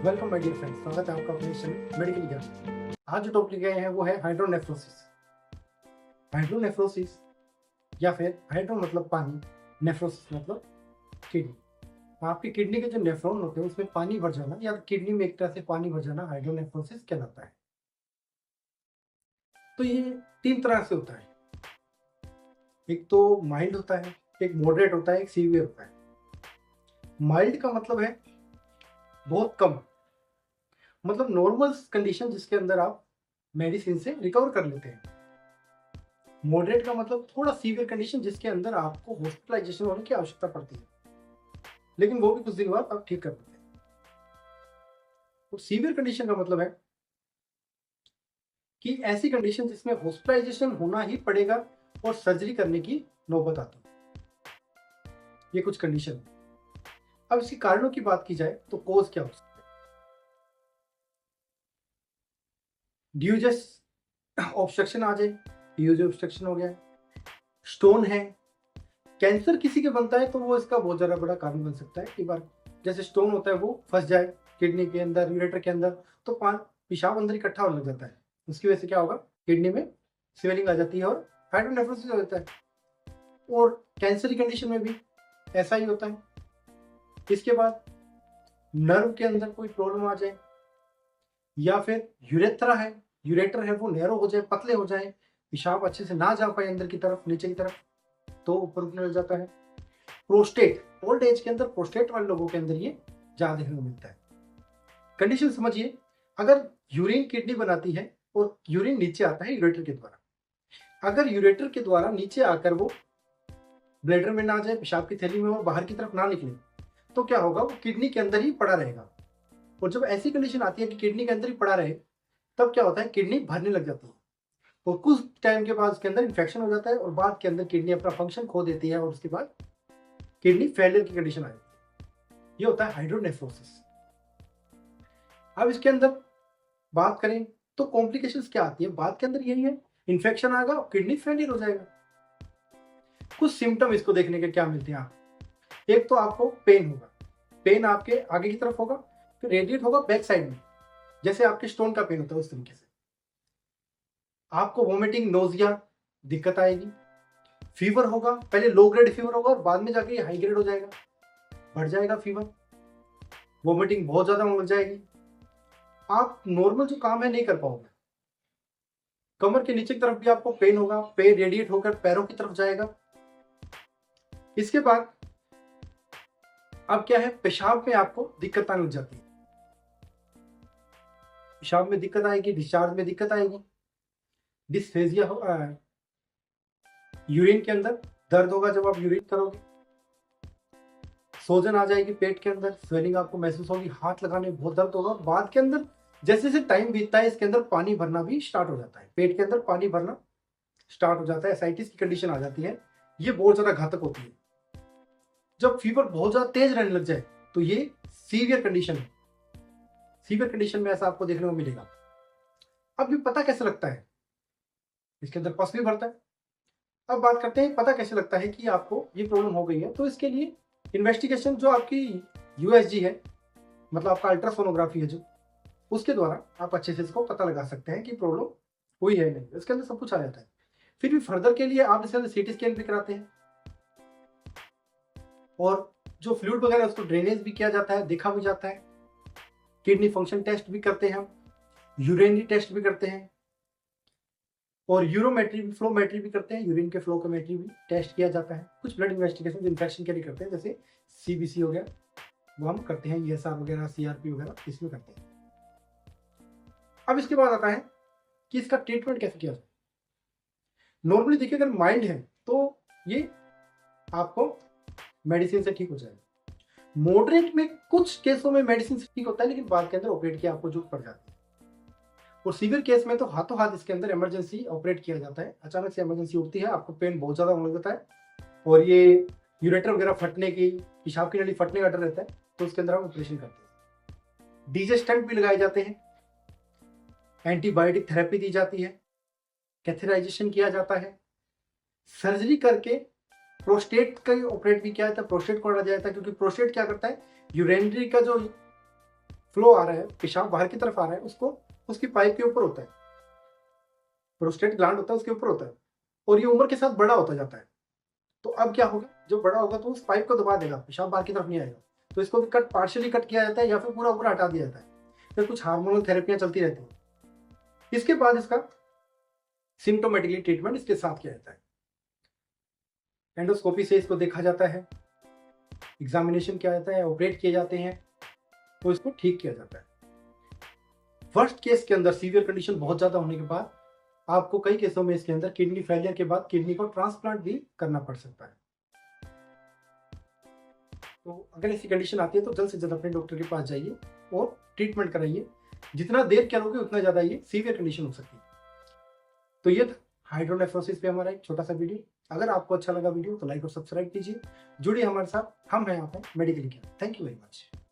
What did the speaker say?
Welcome my dear friends, स्वागत है आपका अपने चैनल मेडिकल ज्ञान। आज जो टॉपिक गए हैं वो है हाइड्रोनेफ्रोसिस। हाइड्रोनेफ्रोसिस या फिर हाइड्रो मतलब पानी, नेफ्रोसिस मतलब किडनी। आपकी किडनी के जो नेफ्रॉन होते हैं उसमें पानी भर जाना या किडनी में एक तरह से पानी भर जाना हाइड्रोनेफ्रोसिस कहलाता है। तो ये तीन तरह से होता है, एक तो माइल्ड होता है, एक मॉडरेट होता है, एक सीवियर होता है। माइल्ड का मतलब है बहुत कम, मतलब नॉर्मल कंडीशन जिसके अंदर आप मेडिसिन से रिकवर कर लेते हैं। मॉडरेट का मतलब थोड़ा सीवियर कंडीशन जिसके अंदर आपको हॉस्पिटलाइजेशन होने की आवश्यकता पड़ती है, लेकिन वो भी कुछ दिन बाद आप ठीक कर देते हैं। और सीवियर कंडीशन का मतलब है कि ऐसी कंडीशन जिसमें हॉस्पिटलाइजेशन होना ही पड़ेगा और सर्जरी करने की नौबत आती है। ये कुछ कंडीशन है। अब इसके कारणों की बात की जाए तो कोज क्या हो सकता है? ड्यूजस ऑब्स्ट्रक्शन आ जाए, ड्यूज ऑब्स्ट्रक्शन हो गया, स्टोन है, कैंसर किसी के बनता है तो वो इसका बहुत ज़्यादा बड़ा कारण बन सकता है। कई बार जैसे स्टोन होता है वो फंस जाए किडनी के अंदर, यूरेटर के अंदर, तो पेशाब अंदर इकट्ठा होने लग जाता है। उसकी वजह से क्या होगा, किडनी में स्वेलिंग आ जाती है और हाइड्रोनेफ्रोसिस हो जाता है। और कैंसर की कंडीशन में भी ऐसा ही होता है। इसके बाद नर्व के अंदर कोई प्रॉब्लम आ जाए, या फिर यूरेथ्रा है, यूरेटर है वो नैरो हो जाए, पतले हो जाए, पेशाब अच्छे से ना जा पाए अंदर की तरफ, नीचे की तरफ, तो ऊपर उठने लग जाता है। प्रोस्टेट, ओल्ड एज के अंदर प्रोस्टेट वाले लोगों के अंदर ये ज्यादा देखने को मिलता है। कंडीशन समझिए, अगर यूरिन किडनी बनाती है और यूरिन नीचे आता है यूरेटर के द्वारा, अगर यूरेटर के द्वारा नीचे आकर वो ब्लैडर में ना जाए, पेशाब की थैली में और बाहर की तरफ ना निकले, तो क्या होगा, वो किडनी के अंदर ही पड़ा रहेगा। और जब ऐसी कंडीशन आती है कि किडनी के अंदर ही पड़ा रहे, तब क्या होता है, किडनी भरने लग जाती है और कुछ टाइम के बाद उसके अंदर इन्फेक्शन हो जाता है और बाद के अंदर किडनी अपना फंक्शन खो देती है और उसके बाद किडनी फेलियर की कंडीशन आ जाती है। ये होता है हाइड्रोनेफ्रोसिस। अब इसके अंदर बात करें तो कॉम्प्लिकेशंस क्या आती है, बात के अंदर यही है, इन्फेक्शन आएगा और किडनी फेलियर हो जाएगा। कुछ सिम्टम इसको देखने के क्या मिलते हैं आप, एक तो आपको पेन होगा, पेन आपके आगे की तरफ होगा, फिर रेडिएट होगा बैक साइड में, जैसे आपके स्टोन का पेन होता है उस तरीके से। आपको वोमिटिंग, नोजिया, दिक्कत आएगी। फीवर होगा, पहले लो ग्रेड फीवर होगा और बाद में जाके हाई ग्रेड हो जाएगा, बढ़ जाएगा फीवर। वोमिटिंग बहुत ज्यादा हो जाएगी, आप नॉर्मल जो काम है नहीं कर पाओगे। कमर के नीचे की तरफ भी आपको पेन होगा, पैर रेडिएट होकर पैरों की तरफ जाएगा। इसके बाद अब क्या है, पेशाब में आपको दिक्कत आने लग जाती है, पेशाब में दिक्कत आएगी, डिस्चार्ज में दिक्कत आएगी, डिस्फेजिया होगा, यूरिन के अंदर दर्द होगा जब आप यूरिन करोगे, सोजन आ जाएगी पेट के अंदर, स्वेलिंग आपको महसूस होगी, हाथ लगाने में बहुत दर्द होगा। और बाद के अंदर जैसे जैसे टाइम बीतता है इसके अंदर पानी भरना भी स्टार्ट हो जाता है, पेट के अंदर पानी भरना स्टार्ट हो जाता है, एसाइटिस की कंडीशन आ जाती है। ये बहुत ज्यादा घातक होती है। जब फीवर बहुत ज्यादा तेज रहने लग जाए तो ये सीवियर कंडीशन है। सीवियर कंडीशन में ऐसा आपको देखने को मिलेगा। अब ये पता कैसे लगता है, इसके अंदर पस भी भरता है। अब बात करते हैं पता कैसे लगता है कि आपको ये प्रॉब्लम हो गई है। तो इसके लिए इन्वेस्टिगेशन जो आपकी यूएसजी है, मतलब आपका अल्ट्रासोनोग्राफी है जो, उसके द्वारा आप अच्छे से इसको पता लगा सकते हैं कि प्रॉब्लम हुई है नहीं, इसके अंदर सब कुछ आ जाता है। फिर भी फर्दर के लिए आप इसके अंदर सीटी स्कैन भी कराते हैं और जो फ्लूइड वगैरह उसको ड्रेनेज भी किया जाता है, देखा भी जाता है। किडनी फंक्शन टेस्ट भी करते हैं हम, यूरिनरी टेस्ट भी करते हैं और यूरोमेट्री भी, फ्लोमेट्री भी करते हैं, यूरिन के फ्लोमेट्री भी टेस्ट किया जाता है। कुछ ब्लड इन्वेस्टिगेशन इन्फेक्शन के लिए करते हैं, जैसे सीबीसी हो गया वो हम करते हैं, ईएसआर वगैरह, सीआरपी वगैरह इसमें करते हैं। अब इसके बाद आता है कि इसका ट्रीटमेंट कैसे किया जाए। नॉर्मली देखिए, अगर माइल्ड है तो ये आपको मेडिसिन से ठीक हो जाएगा। मॉडरेट में कुछ केसों में मेडिसिन से ठीक होता है, लेकिन बाद के अंदर ऑपरेट की आपको जरूरत पड़ जाती है। और सीवियर केस में तो हाथों हाथ इसके अंदर इमरजेंसी ऑपरेट किया जाता है। अचानक से इमरजेंसी होती है, आपको पेन बहुत ज्यादा होने लगता है और ये यूरेटर वगैरह फटने की, पेशाब की नली फटने का डर रहता है, तो उसके अंदर हम ऑपरेशन करते हैं। डीजे स्टंट भी लगाए जाते हैं, एंटीबायोटिक थेरेपी दी जाती है, कैथेराइजेशन किया जाता है, सर्जरी करके प्रोस्टेट का ऑपरेट भी किया जाता है, प्रोस्टेट को हटाया जाता है। क्योंकि प्रोस्टेट क्या करता है, यूरिनरी का जो फ्लो आ रहा है, पेशाब बाहर की तरफ आ रहा है, उसको उसकी पाइप के ऊपर होता है, प्रोस्टेट ग्लैंड होता है उसके ऊपर होता है, और ये उम्र के साथ बड़ा होता जाता है। तो अब क्या होगा, जब बड़ा होगा तो उस पाइप को दबा देगा, पेशाब बाहर की तरफ नहीं आएगा, तो इसको भी पार्शियली कट किया जाता है या फिर पूरा ऊपर हटा दिया जाता है। फिर कुछ हार्मोनल थेरेपियां चलती रहती हैं। इसके बाद इसका सिम्टोमेटिकली ट्रीटमेंट इसके साथ किया जाता है। एंडोस्कोपी से इसको देखा जाता है, एग्जामिनेशन किया जाता है, ऑपरेट किए जाते हैं, तो इसको ठीक किया जाता है। वर्स्ट केस के अंदर सीवियर कंडीशन बहुत ज्यादा होने के बाद आपको कई केसों में इसके अंदर किडनी फेलियर के बाद किडनी को ट्रांसप्लांट भी करना पड़ सकता है। तो अगर ऐसी कंडीशन आती है तो जल्द से जल्द अपने डॉक्टर के पास जाइए और ट्रीटमेंट कराइए। जितना देर करोगे उतना ज्यादा ये सीवियर कंडीशन हो सकती है। तो ये था हाइड्रोनेफ्रोसिस पे हमारा एक छोटा सा वीडियो। अगर आपको अच्छा लगा वीडियो तो लाइक और सब्सक्राइब कीजिए। जुड़िए हमारे साथ, हम हैं यहाँ पे medical care. Thank you very much.